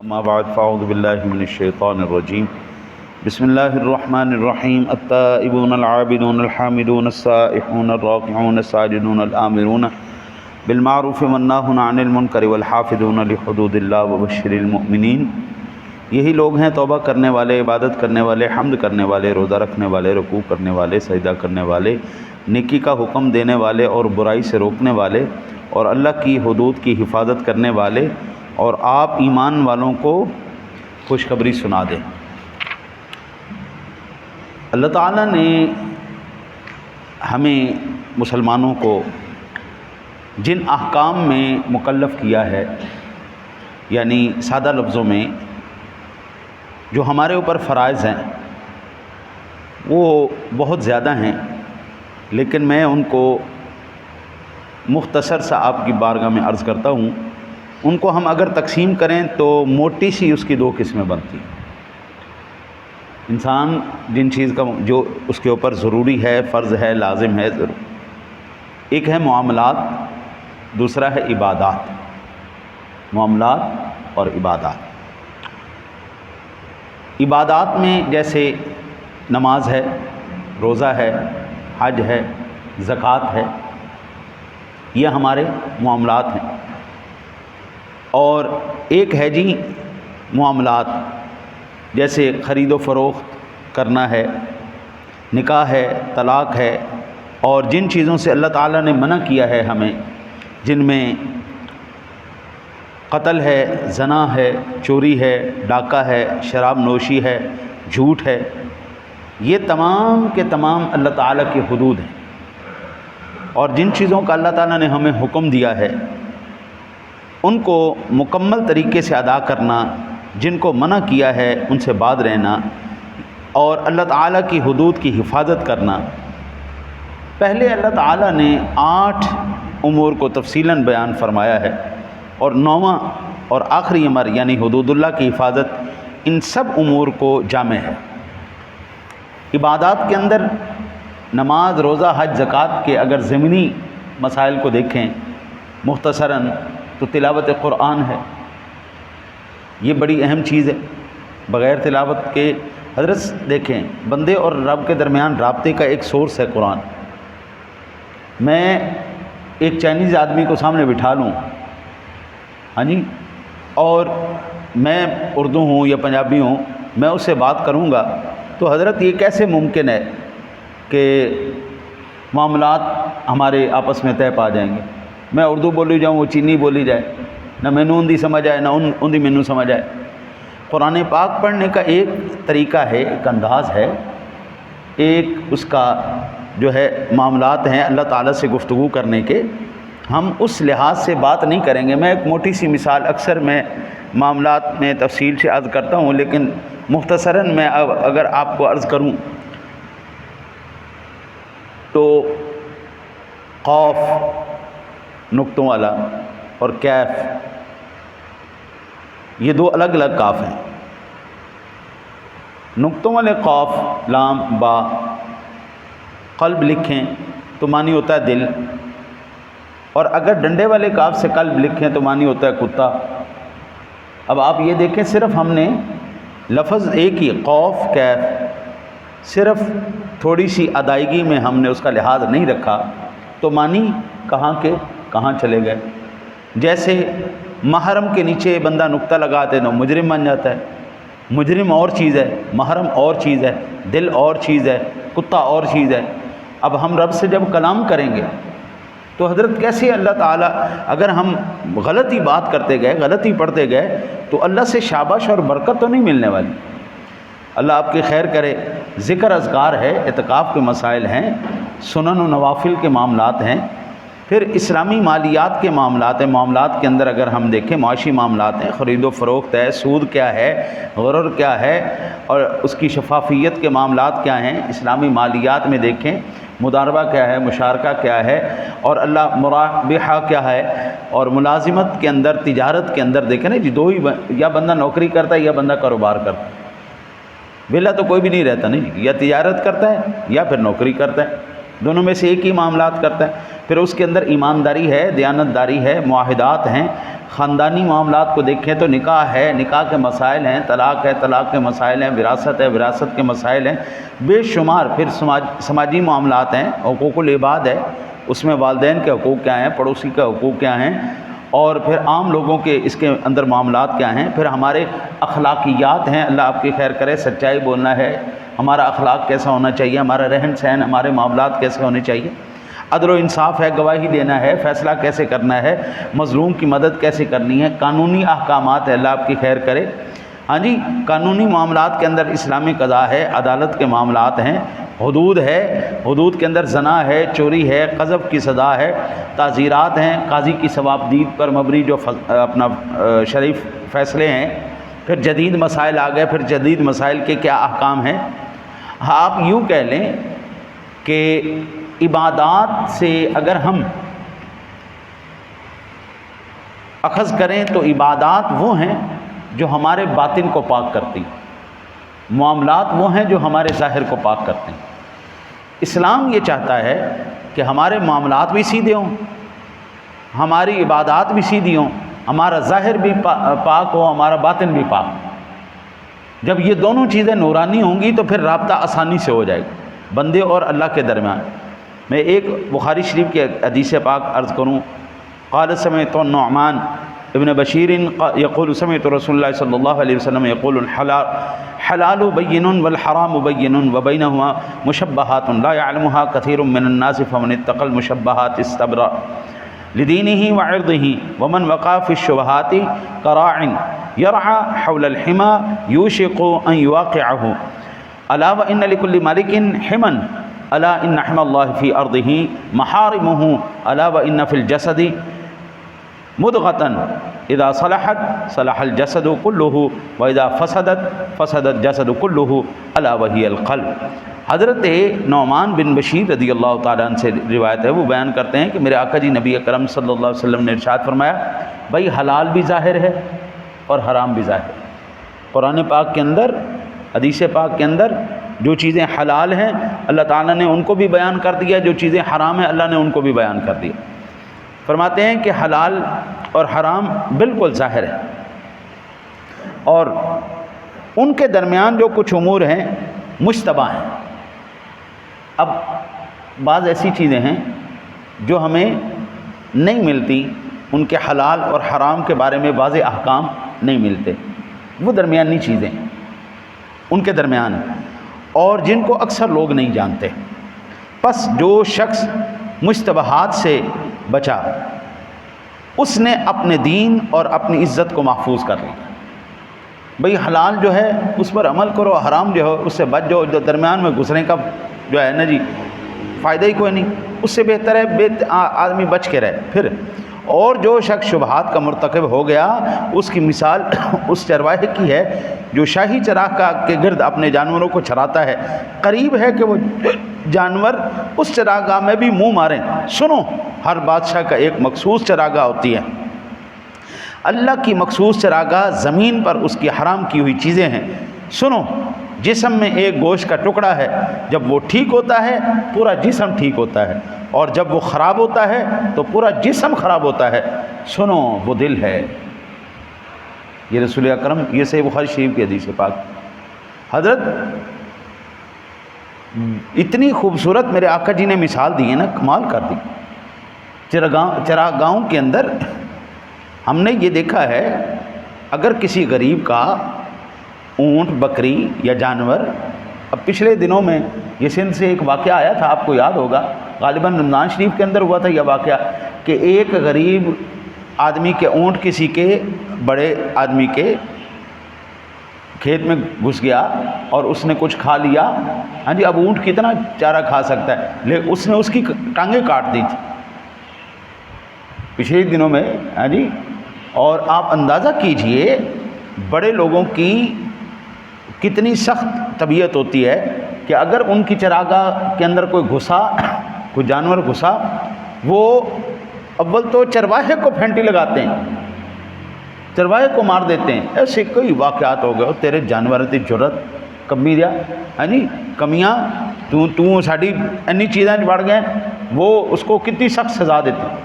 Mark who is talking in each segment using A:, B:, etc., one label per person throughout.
A: اما بعد فاعوذ باللہ من الشیطان الرجیم بسم اللہ الرحمن الرحیم التائبون العابدون الحامدون السائحون الراکعون الساجدون الآمرون بالمعروف والناہون عن المنکر والحافظون لحدود اللہ وبشر المؤمنین۔ یہی لوگ ہیں توبہ کرنے والے، عبادت کرنے والے، حمد کرنے والے، روزہ رکھنے والے، رکوع کرنے والے، سجدہ کرنے والے، نیکی کا حکم دینے والے اور برائی سے روکنے والے، اور اللہ کی حدود کی حفاظت کرنے والے، اور آپ ایمان والوں کو خوشخبری سنا دیں۔ اللہ تعالیٰ نے ہمیں مسلمانوں کو جن احکام میں مکلف کیا ہے، یعنی سادہ لفظوں میں جو ہمارے اوپر فرائض ہیں وہ بہت زیادہ ہیں، لیکن میں ان کو مختصر سا آپ کی بارگاہ میں عرض کرتا ہوں۔ ان کو ہم اگر تقسیم کریں تو موٹی سی اس کی دو قسمیں بنتی ہیں۔ انسان جن چیز کا جو اس کے اوپر ضروری ہے، فرض ہے، لازم ہے، ایک ہے معاملات، دوسرا ہے عبادات۔ معاملات اور عبادات۔ عبادات میں جیسے نماز ہے، روزہ ہے، حج ہے، زکوٰۃ ہے، یہ ہمارے معاملات ہیں۔ اور ایک ہے جی معاملات، جیسے خرید و فروخت کرنا ہے، نکاح ہے، طلاق ہے، اور جن چیزوں سے اللہ تعالیٰ نے منع کیا ہے ہمیں، جن میں قتل ہے، زنا ہے، چوری ہے، ڈاکہ ہے، شراب نوشی ہے، جھوٹ ہے، یہ تمام کے تمام اللہ تعالیٰ کی حدود ہیں۔ اور جن چیزوں کا اللہ تعالیٰ نے ہمیں حکم دیا ہے ان کو مکمل طریقے سے ادا کرنا، جن کو منع کیا ہے ان سے باز رہنا، اور اللہ تعالیٰ کی حدود کی حفاظت کرنا۔ پہلے اللہ تعالیٰ نے 8 امور کو تفصیلاً بیان فرمایا ہے، اور 9واں اور آخری امر یعنی حدود اللہ کی حفاظت ان سب امور کو جامع ہے۔ عبادات کے اندر نماز، روزہ، حج، زکوٰۃ کے اگر ضمنی مسائل کو دیکھیں مختصراً تو تلاوت قرآن ہے، یہ بڑی اہم چیز ہے۔ بغیر تلاوت کے حضرت دیکھیں، بندے اور رب کے درمیان رابطے کا ایک سورس ہے قرآن۔ میں ایک چائنیز آدمی کو سامنے بٹھا لوں، ہاں جی، اور میں اردو ہوں یا پنجابی ہوں، میں اس سے بات کروں گا تو حضرت یہ کیسے ممکن ہے کہ معاملات ہمارے آپس میں طے پا جائیں گے؟ میں اردو بولی جاؤں، وہ چینی بولی جائے، نہ مینوں اندی سمجھ آئے نہ اندی مینوں سمجھ آئے۔ قرآن پاک پڑھنے کا ایک طریقہ ہے، ایک انداز ہے، ایک اس کا جو ہے معاملات ہیں اللہ تعالیٰ سے گفتگو کرنے کے۔ ہم اس لحاظ سے بات نہیں کریں گے۔ میں ایک موٹی سی مثال اکثر میں معاملات میں تفصیل سے عرض کرتا ہوں، لیکن مختصراً میں اگر آپ کو عرض کروں تو قاف نقطوں والا اور کیف، یہ دو الگ الگ کاف ہیں۔ نقطوں والے قاف، لام، با، قلب لکھیں تو معنی ہوتا ہے دل، اور اگر ڈنڈے والے کاف سے قلب لکھیں تو معنی ہوتا ہے کتا۔ اب آپ یہ دیکھیں، صرف ہم نے لفظ ایک ہی قاف کیف، صرف تھوڑی سی ادائیگی میں ہم نے اس کا لحاظ نہیں رکھا تو معنی کہاں کے کہاں چلے گئے۔ جیسے محرم کے نیچے بندہ نقطہ لگاتے تو مجرم بن جاتا ہے۔ مجرم اور چیز ہے، محرم اور چیز ہے، دل اور چیز ہے، کتا اور چیز ہے۔ اب ہم رب سے جب کلام کریں گے تو حضرت کیسے اللہ تعالیٰ، اگر ہم غلطی بات کرتے گئے، غلطی پڑھتے گئے تو اللہ سے شاباش اور برکت تو نہیں ملنے والی۔ اللہ آپ کی خیر کرے۔ ذکر اذکار ہے، اعتکاف کے مسائل ہیں، سنن و نوافل کے معاملات ہیں، پھر اسلامی مالیات کے معاملات ہیں۔ معاملات کے اندر اگر ہم دیکھیں معاشی معاملات ہیں، خرید و فروخت ہے، سود کیا ہے، غرر کیا ہے، اور اس کی شفافیت کے معاملات کیا ہیں۔ اسلامی مالیات میں دیکھیں مضاربہ کیا ہے، مشارکہ کیا ہے، اور اللہ مرابحہ کیا ہے، اور ملازمت کے اندر، تجارت کے اندر دیکھیں نا جی، دو ہی یا بندہ نوکری کرتا ہے یا بندہ کاروبار کرتا ہے۔ ویلا تو کوئی بھی نہیں رہتا، نہیں، یا تجارت کرتا ہے یا پھر نوکری کرتا ہے، دونوں میں سے ایک ہی معاملات کرتا ہے۔ پھر اس کے اندر ایمانداری ہے، دیانتداری ہے، معاہدات ہیں۔ خاندانی معاملات کو دیکھیں تو نکاح ہے، نکاح کے مسائل ہیں، طلاق ہے، طلاق کے مسائل ہیں، وراثت ہے، وراثت کے مسائل ہیں، بے شمار۔ پھر سماجی معاملات ہیں، حقوق العباد ہے، اس میں والدین کے حقوق کیا ہیں، پڑوسی کے حقوق کیا ہیں، اور پھر عام لوگوں کے اس کے اندر معاملات کیا ہیں۔ پھر ہمارے اخلاقیات ہیں، اللہ آپ کی خیر کرے، سچائی بولنا ہے، ہمارا اخلاق کیسا ہونا چاہیے، ہمارا رہن سہن، ہمارے معاملات کیسے ہونے چاہیے، عدل و انصاف ہے، گواہی دینا ہے، فیصلہ کیسے کرنا ہے، مظلوم کی مدد کیسے کرنی ہے، قانونی احکامات ہے، اللہ آپ کی خیر کرے۔ ہاں جی، قانونی معاملات کے اندر اسلامی قضاء ہے، عدالت کے معاملات ہیں، حدود ہے، حدود کے اندر زنا ہے، چوری ہے، قذف کی سزا ہے، تعزیرات ہیں، قاضی کی ثوابدید پر مبنی جو اپنا شریف فیصلے ہیں۔ پھر جدید مسائل آ گئے، پھر جدید مسائل کے کیا احکام ہیں۔ آپ یوں کہہ لیں کہ عبادات سے اگر ہم اخذ کریں تو عبادات وہ ہیں جو ہمارے باطن کو پاک کرتی، معاملات وہ ہیں جو ہمارے ظاہر کو پاک کرتے ہیں۔ اسلام یہ چاہتا ہے کہ ہمارے معاملات بھی سیدھے ہوں، ہماری عبادات بھی سیدھی ہوں، ہمارا ظاہر بھی پاک ہو، ہمارا باطن بھی پاک ہو۔ جب یہ دونوں چیزیں نورانی ہوں گی تو پھر رابطہ آسانی سے ہو جائے گا بندے اور اللہ کے درمیان۔ میں ایک بخاری شریف کی حدیث پاک عرض کروں، قال سمعت النعمان ابن بشیر یقول سمعت رسول اللہ صلی اللہ علیہ وسلم یقول الحلال بین والحرام بین وبینہما مشبہات لا يعلمها كثير من الناس فمن اتقى المشبہات استبرأ لدینہ وعرضہ ومن وقع في الشبہات كراع يرعى حول الحمى يوشك ان يواقعه الا وان لكل ملك حما الا ان حمى الله في ارضه محارمه الا وان في الجسد مضغة اذا صلحت صلح الجسد كله واذا فسدت فسد الجسد كله الا وهي القلب۔ حضرت نعمان بن بشیر رضی اللہ تعالیٰ عنہ سے روایت ہے، وہ بیان کرتے ہیں کہ میرے آقا جی نبی اکرم صلی اللہ علیہ وسلم نے ارشاد فرمایا، بھائی حلال بھی ظاہر ہے اور حرام بھی ظاہر ہے۔ قرآن پاک کے اندر، حدیث پاک کے اندر جو چیزیں حلال ہیں اللہ تعالیٰ نے ان کو بھی بیان کر دیا، جو چیزیں حرام ہیں اللہ نے ان کو بھی بیان کر دیا۔ فرماتے ہیں کہ حلال اور حرام بالکل ظاہر ہے، اور ان کے درمیان جو کچھ امور ہیں مشتبہ ہیں۔ اب بعض ایسی چیزیں ہیں جو ہمیں نہیں ملتی، ان کے حلال اور حرام کے بارے میں واضح احکام نہیں ملتے، وہ درمیانی چیزیں ہیں ان کے درمیان، اور جن کو اکثر لوگ نہیں جانتے۔ پس جو شخص مشتبہات سے بچا اس نے اپنے دین اور اپنی عزت کو محفوظ کر لیا۔ بھئی حلال جو ہے اس پر عمل کرو، حرام جو ہے اس سے بچ جاؤ، جو درمیان میں گھسنے کا جو ہے نا جی فائدہ ہی کوئی نہیں، اس سے بہتر ہے آدمی بچ کے رہے۔ پھر اور جو شخص شبہات کا مرتکب ہو گیا اس کی مثال اس چرواہے کی ہے جو شاہی چراغ کے گرد اپنے جانوروں کو چراتا ہے، قریب ہے کہ وہ جانور اس چراگاہ میں بھی منہ ماریں۔ سنو، ہر بادشاہ کا ایک مخصوص چراگاہ ہوتی ہے، اللہ کی مخصوص چراگاہ زمین پر اس کی حرام کی ہوئی چیزیں ہیں۔ سنو، جسم میں ایک گوشت کا ٹکڑا ہے، جب وہ ٹھیک ہوتا ہے پورا جسم ٹھیک ہوتا ہے، اور جب وہ خراب ہوتا ہے تو پورا جسم خراب ہوتا ہے۔ سنو، وہ دل ہے۔ یہ رسول اکرم، یہ صحیح بخاری شریف کی حدیث پاک۔ حضرت اتنی خوبصورت میرے آقا جی نے مثال دی ہے نا، کمال کر دی۔ چراگاہوں کے اندر ہم نے یہ دیکھا ہے، اگر کسی غریب کا اونٹ، بکری یا جانور، اب پچھلے دنوں میں یہ سندھ سے ایک واقعہ آیا تھا، آپ کو یاد ہوگا، غالباً رمضان شریف کے اندر ہوا تھا یہ واقعہ، کہ ایک غریب آدمی کے اونٹ کسی کے بڑے آدمی کے کھیت میں گھس گیا اور اس نے کچھ کھا لیا۔ ہاں جی، اب اونٹ کتنا چارہ کھا سکتا ہے، لیکن اس نے اس کی ٹانگیں کاٹ دی تھی پچھلے دنوں میں۔ ہاں جی، اور آپ اندازہ کیجئے بڑے لوگوں کی کتنی سخت طبیعت ہوتی ہے کہ اگر ان کی چراگاہ کے اندر کوئی گھسا، کوئی جانور گھسا، وہ اول تو چرواہے کو پھینٹی لگاتے ہیں، چرواہے کو مار دیتے ہیں۔ ایسے کئی واقعات ہو گئے، تیرے جانور دی جرت کمی دیا، ہاں جی کمیاں تو ساڈی اینی چیزاں بڑھ گئے، وہ اس کو کتنی سخت سزا دیتے ہیں.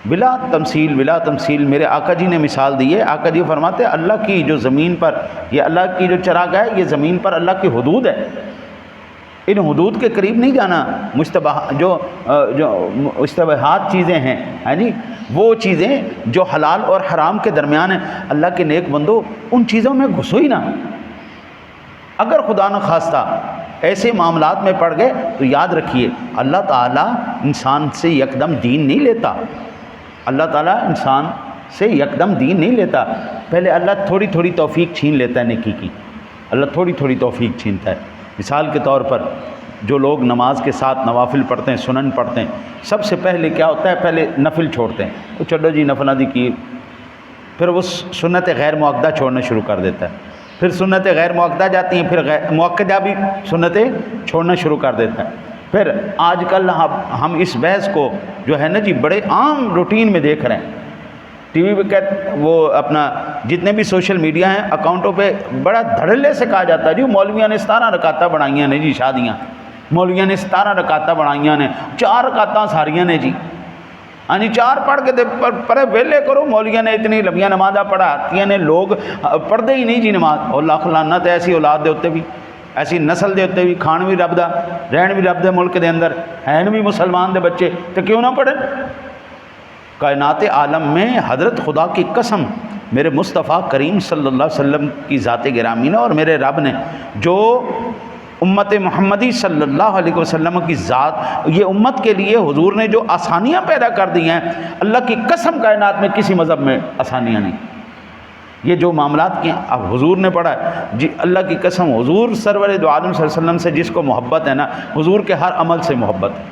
A: بلا تمثیل میرے آقا جی نے مثال دی ہے. آقا جی فرماتے ہیں اللہ کی جو زمین پر، یہ اللہ کی جو چراگاہ ہے، یہ زمین پر اللہ کی حدود ہے. ان حدود کے قریب نہیں جانا. جو مشتبہات چیزیں ہیں، ہاں جی، وہ چیزیں جو حلال اور حرام کے درمیان ہیں، اللہ کے نیک بندو ان چیزوں میں گھسو ہی نہ. اگر خدا نہ خواستہ ایسے معاملات میں پڑ گئے تو یاد رکھیے اللہ تعالیٰ انسان سے یکدم دین نہیں لیتا. اللہ تعالیٰ انسان سے یکدم دین نہیں لیتا. پہلے اللہ تھوڑی تھوڑی توفیق چھین لیتا ہے نیکی کی. اللہ تھوڑی تھوڑی توفیق چھینتا ہے. مثال کے طور پر جو لوگ نماز کے ساتھ نوافل پڑھتے ہیں، سنن پڑھتے ہیں، سب سے پہلے کیا ہوتا ہے؟ پہلے نفل چھوڑتے ہیں. تو چلو جی نفل ادھی کی، پھر وہ سنت غیر مؤکدہ چھوڑنا شروع کر دیتا ہے. پھر سنت غیر مؤکدہ جاتی ہیں، پھر مؤکدہ بھی سنتیں چھوڑنا شروع کر دیتا ہے. پھر آج کل ہم اس بحث کو جو ہے نا جی بڑے عام روٹین میں دیکھ رہے ہیں. ٹی وی پہ وہ اپنا جتنے بھی سوشل میڈیا ہیں اکاؤنٹوں پہ بڑا دھڑلے سے کہا جاتا ہے جی مولویاں نے 17 رکعتاں بنائیاں نے جی شادیاں، مولویاں نے 17 رکعتاں بنائیاں نے، 4 رکعتاں ساریاں نے جی. ہاں جی 4 پڑھ کے پڑھے ویلے کرو. مولویاں نے اتنی لمبیاں نمازاں پڑھاتیاں نے، لوگ پڑھتے ہی نہیں جی نماز. اور لاکھ لعنت ایسی اولاد دے اتنے بھی، ایسی نسل دے اتنے بھی، کھان بھی رب دا، رہن بھی رب دے ملک دے اندر، ہیں بھی مسلمان دے بچے، تو کیوں نہ پڑھیں؟ کائنات عالم میں حضرت خدا کی قسم میرے مصطفیٰ کریم صلی اللہ علیہ وسلم کی ذات گرامی نے اور میرے رب نے جو امت محمدی صلی اللہ علیہ وسلم کی ذات، یہ امت کے لیے حضور نے جو آسانیاں پیدا کر دی ہیں، اللہ کی قسم کائنات میں کسی مذہب میں آسانیاں نہیں. یہ جو معاملات کیا اب حضور نے پڑھا ہے جی، اللہ کی قسم حضور سرور دو عالم صلی اللہ علیہ وسلم سے جس کو محبت ہے نا، حضور کے ہر عمل سے محبت ہے.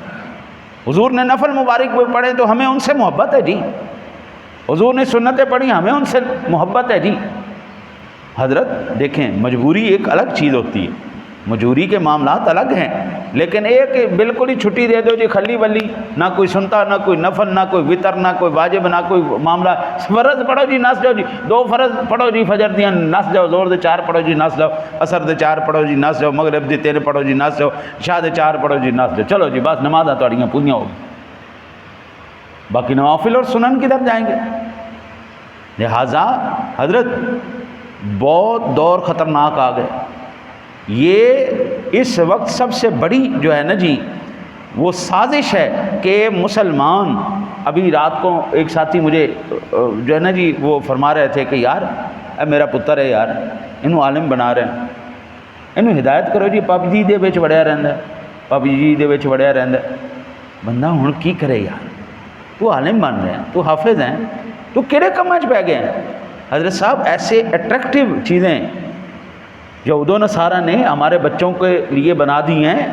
A: حضور نے نفل مبارک بھی پڑھے تو ہمیں ان سے محبت ہے جی. حضور نے سنتیں پڑھی، ہمیں ان سے محبت ہے جی. حضرت دیکھیں مجبوری ایک الگ چیز ہوتی ہے، مجبوری کے معاملات الگ ہیں، لیکن ایک بالکل ہی چھٹی دے دو جی کھلی بلی، نہ کوئی سنتا، نہ کوئی نفل، نہ کوئی وطر، نہ کوئی واجب، نہ کوئی معاملہ. فرض پڑھو جی نس جاؤ جی، 2 فرض پڑھو جی فجر دیاں نس جاؤ، زور دے 4 پڑھو جی نس جاؤ، عصر دے 4 پڑھو جی نس جاؤ، مغرب دے 3 پڑھو جی نس جاؤ، عشاء دے 4 پڑھو جی نس جاؤ. چلو جی بس نمازاں تہاڈیاں پوریاں ہو گئی. باقی نوافل اور سنن کدھر جائیں گے؟ لہٰذا حضرت بہت دور خطرناک آ گئے. یہ اس وقت سب سے بڑی جو ہے نا جی وہ سازش ہے کہ مسلمان. ابھی رات کو ایک ساتھی مجھے جو ہے نا جی وہ فرما رہے تھے کہ یار اے میرا پتر ہے یار، انہوں عالم بنا رہے ہیں، انہوں ہدایت کرو جی، پب جی دے وچ وڑیا رہندا ہے، پب جی دے وچ وڑیا رہندا ہے. بندہ ہن کی کرے یار؟ تو عالم بن رہے ہیں، تو حافظ ہیں، تو کہڑے کماں چ پہ گئے ہیں؟ حضرت صاحب ایسے اٹریکٹیو چیزیں یہود و نصارہ نے ہمارے بچوں کے لیے بنا دی ہیں.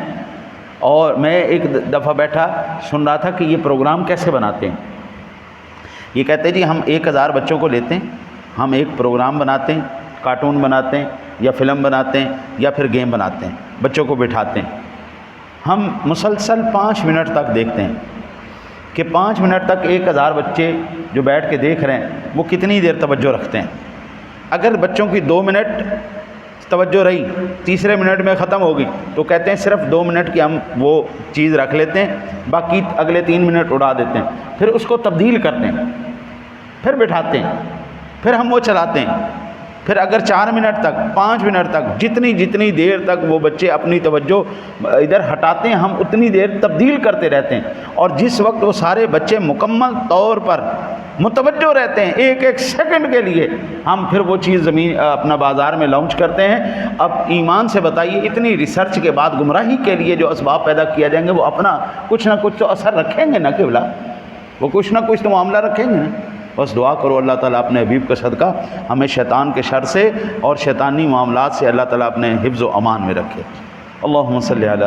A: اور میں ایک دفعہ بیٹھا سن رہا تھا کہ یہ پروگرام کیسے بناتے ہیں. یہ کہتے ہیں جی ہم 1000 بچوں کو لیتے ہیں، ہم ایک پروگرام بناتے ہیں، کارٹون بناتے ہیں یا فلم بناتے ہیں یا پھر گیم بناتے ہیں، بچوں کو بٹھاتے ہیں، ہم مسلسل 5 منٹ تک دیکھتے ہیں کہ 5 منٹ تک 1000 بچے جو بیٹھ کے دیکھ رہے ہیں وہ کتنی دیر توجہ رکھتے ہیں. اگر بچوں کی 2 منٹ توجہ رہی، تیسرے منٹ میں ختم ہوگی، تو کہتے ہیں صرف 2 منٹ کی ہم وہ چیز رکھ لیتے ہیں، باقی اگلے 3 منٹ اڑا دیتے ہیں، پھر اس کو تبدیل کرتے ہیں، پھر بٹھاتے ہیں، پھر ہم وہ چلاتے ہیں. پھر اگر 4 منٹ تک 5 منٹ تک جتنی دیر تک وہ بچے اپنی توجہ ادھر ہٹاتے ہیں، ہم اتنی دیر تبدیل کرتے رہتے ہیں. اور جس وقت وہ سارے بچے مکمل طور پر متوجہ رہتے ہیں 1 سیکنڈ کے لیے، ہم پھر وہ چیز اپنا بازار میں لانچ کرتے ہیں. اب ایمان سے بتائیے اتنی ریسرچ کے بعد گمراہی کے لیے جو اسباب پیدا کیا جائیں گے وہ اپنا کچھ نہ کچھ تو اثر رکھیں گے نا قبلہ، وہ کچھ نہ کچھ تو معاملہ رکھیں گے نا. بس دعا کرو اللہ تعالیٰ اپنے حبیب کا صدقہ ہمیں شیطان کے شر سے اور شیطانی معاملات سے اللہ تعالیٰ اپنے حفظ و امان میں رکھے. اللہم صلی علی